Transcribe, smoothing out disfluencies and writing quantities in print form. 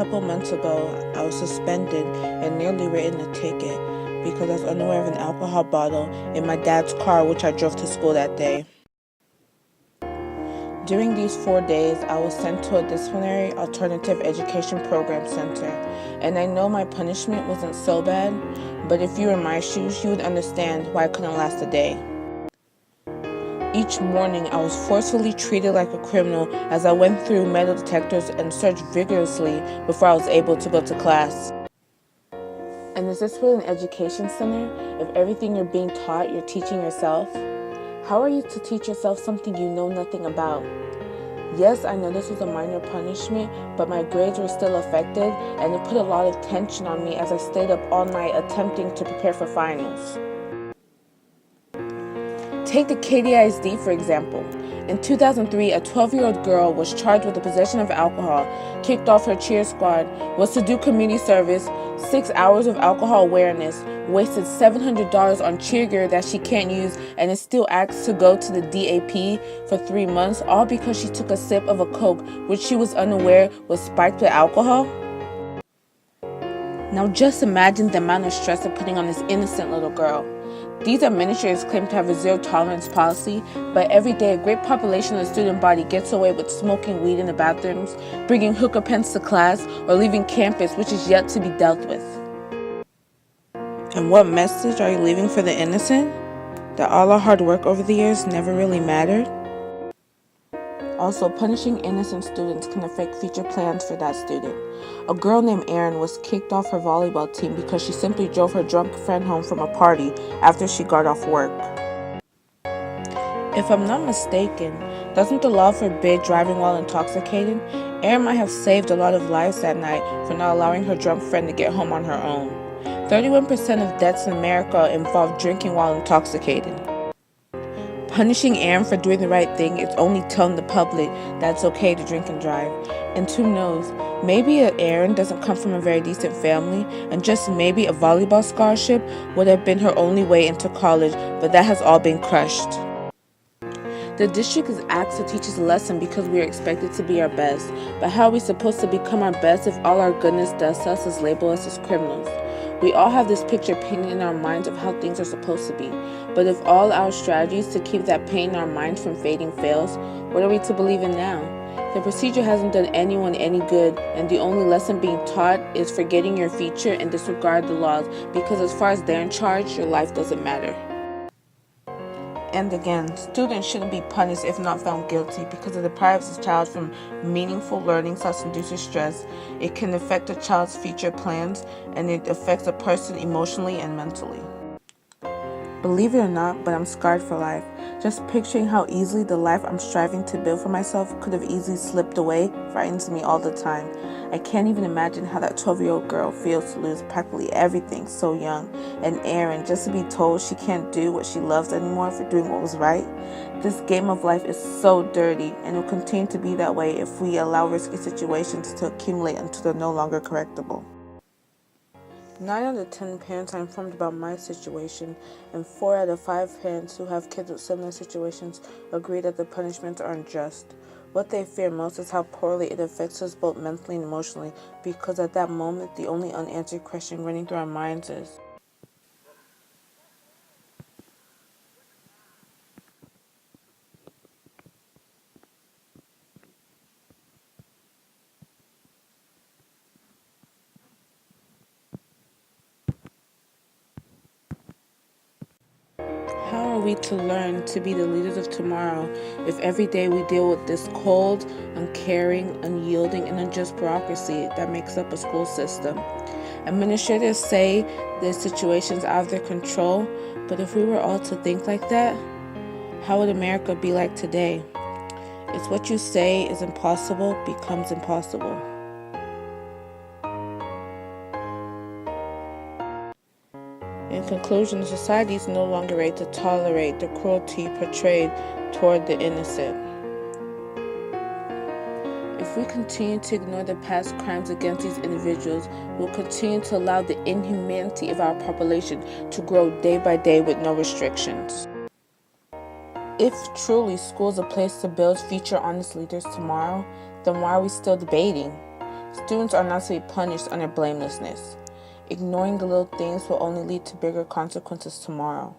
couple months ago, I was suspended and nearly written a ticket because I was unaware of an alcohol bottle in my dad's car, which I drove to school that day. During these 4 days, I was sent to a disciplinary alternative education program center, and I know my punishment wasn't so bad, but if you were in my shoes, you would understand why I couldn't last a day. Each morning, I was forcefully treated like a criminal as I went through metal detectors and searched vigorously before I was able to go to class. And is this really an education center? If everything you're being taught, you're teaching yourself? How are you to teach yourself something you know nothing about? Yes, I know this was a minor punishment, but my grades were still affected, and it put a lot of tension on me as I stayed up all night attempting to prepare for finals. Take the KDISD, for example. In 2003, a 12-year-old girl was charged with the possession of alcohol, kicked off her cheer squad, was to do community service, 6 hours of alcohol awareness, wasted $700 on cheer gear that she can't use, and is still asked to go to the DAP for 3 months, all because she took a sip of a Coke, which she was unaware was spiked with alcohol? Now just imagine the amount of stress they're putting on this innocent little girl. These administrators claim to have a zero-tolerance policy, but every day a great population of the student body gets away with smoking weed in the bathrooms, bringing hookah pens to class, or leaving campus, which is yet to be dealt with. And what message are you leaving for the innocent? That all our hard work over the years never really mattered? Also, punishing innocent students can affect future plans for that student. A girl named Erin was kicked off her volleyball team because she simply drove her drunk friend home from a party after she got off work. If I'm not mistaken, doesn't the law forbid driving while intoxicated? Erin might have saved a lot of lives that night for not allowing her drunk friend to get home on her own. 31% of deaths in America involve drinking while intoxicated. Punishing Erin for doing the right thing is only telling the public that it's okay to drink and drive. And who knows, maybe Erin doesn't come from a very decent family, and just maybe a volleyball scholarship would have been her only way into college, but that has all been crushed. The district is asked to teach us a lesson because we are expected to be our best, but how are we supposed to become our best if all our goodness does to us is label us as criminals? We all have this picture painted in our minds of how things are supposed to be, but if all our strategies to keep that pain in our minds from fading fails, what are we to believe in now? The procedure hasn't done anyone any good, and the only lesson being taught is forgetting your future and disregard the laws, because as far as they're in charge, your life doesn't matter. And again, students shouldn't be punished if not found guilty because it deprives a child from meaningful learning / induces stress. It can affect a child's future plans, and it affects a person emotionally and mentally. Believe it or not, but I'm scarred for life. Just picturing how easily the life I'm striving to build for myself could have easily slipped away frightens me all the time. I can't even imagine how that 12-year-old girl feels to lose practically everything so young. And Erin, just to be told she can't do what she loves anymore for doing what was right. This game of life is so dirty, and will continue to be that way if we allow risky situations to accumulate until they're no longer correctable. 9 out of 10 parents are informed about my situation, and 4 out of 5 parents who have kids with similar situations agree that the punishments are unjust. What they fear most is how poorly it affects us both mentally and emotionally, because at that moment, the only unanswered question running through our minds is, how are we to learn to be the leaders of tomorrow if every day we deal with this cold, uncaring, unyielding, and unjust bureaucracy that makes up a school system? Administrators say this situation's out of their control, but if we were all to think like that, how would America be like today? It's what you say is impossible becomes impossible. In conclusion, society is no longer ready to tolerate the cruelty portrayed toward the innocent. If we continue to ignore the past crimes against these individuals, we'll continue to allow the inhumanity of our population to grow day by day with no restrictions. If truly school is a place to build future honest leaders tomorrow, then why are we still debating? Students are not to be punished under blamelessness. Ignoring the little things will only lead to bigger consequences tomorrow.